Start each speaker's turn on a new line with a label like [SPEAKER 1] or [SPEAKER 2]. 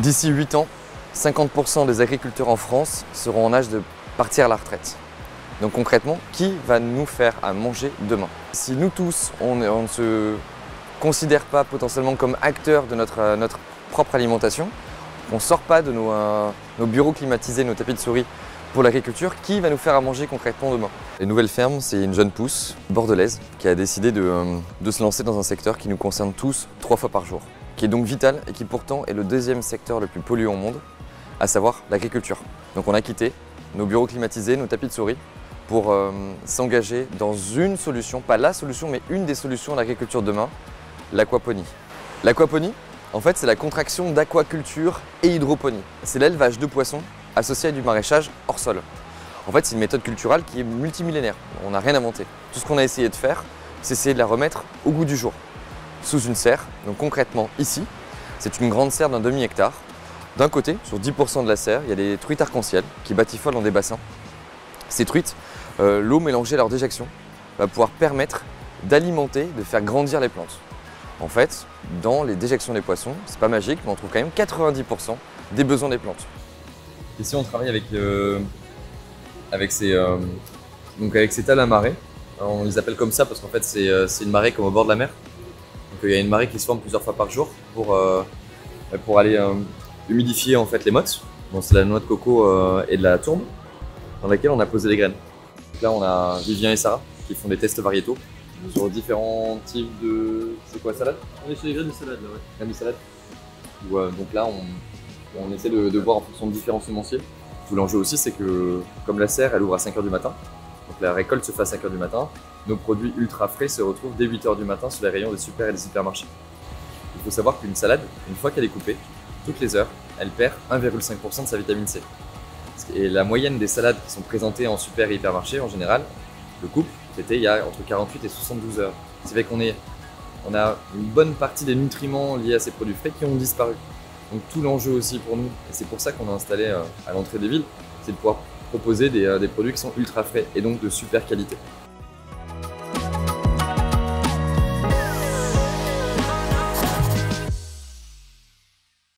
[SPEAKER 1] D'ici 8 ans, 50% des agriculteurs en France seront en âge de partir à la retraite. Donc concrètement, qui va nous faire à manger demain? Si nous tous, on ne se considère pas potentiellement comme acteurs de notre propre alimentation, on ne sort pas de nos bureaux climatisés, nos tapis de souris pour l'agriculture, qui va nous faire à manger concrètement demain? Les Nouvelles Fermes, c'est une jeune pousse bordelaise qui a décidé de se lancer dans un secteur qui nous concerne tous 3 fois par jour, qui est donc vital et qui pourtant est le 2e secteur le plus polluant au monde, à savoir l'agriculture. Donc on a quitté nos bureaux climatisés, nos tapis de souris, pour s'engager dans une solution, pas la solution, mais une des solutions à l'agriculture de demain, l'aquaponie. L'aquaponie, en fait, c'est la contraction d'aquaculture et hydroponie. C'est l'élevage de poissons associé à du maraîchage hors sol. En fait, c'est une méthode culturelle qui est multimillénaire. On n'a rien inventé. Tout ce qu'on a essayé de faire, c'est essayer de la remettre au goût du jour, sous une serre. Donc concrètement, ici, c'est une grande serre d'un demi-hectare. D'un côté, sur 10% de la serre, il y a des truites arc-en-ciel qui batifolent dans des bassins. Ces truites, l'eau mélangée à leur déjection va pouvoir permettre d'alimenter, de faire grandir les plantes. En fait, dans les déjections des poissons, c'est pas magique, mais on trouve quand même 90% des besoins des plantes. Ici, on travaille avec ces talles à marée. Alors, on les appelle comme ça parce qu'en fait, c'est une marée comme au bord de la mer. Donc, il y a une marée qui se forme plusieurs fois par jour pour aller humidifier en fait les mottes. Bon, c'est la noix de coco et de la tourbe dans laquelle on a posé les graines. Donc là, on a Vivien et Sarah qui font des tests variétaux sur différents types de... C'est quoi, salade?
[SPEAKER 2] On est sur les graines de salade là, ouais.
[SPEAKER 1] Graines de salade. Donc là, on essaie de voir en fonction de différents semenciers. Tout l'enjeu aussi, c'est que comme la serre, elle ouvre à 5 h du matin, donc la récolte se fait à 5 h du matin, nos produits ultra frais se retrouvent dès 8 h du matin sur les rayons des super et des hypermarchés. Il faut savoir qu'une salade, une fois qu'elle est coupée, toutes les heures, elle perd 1,5% de sa vitamine C. Et la moyenne des salades qui sont présentées en super et hypermarché, en général, le couple, c'était il y a entre 48 et 72 heures. C'est fait qu'on a une bonne partie des nutriments liés à ces produits frais qui ont disparu. Donc tout l'enjeu aussi pour nous, et c'est pour ça qu'on a installé à l'entrée des villes, c'est de pouvoir proposer des produits qui sont ultra frais et donc de super qualité.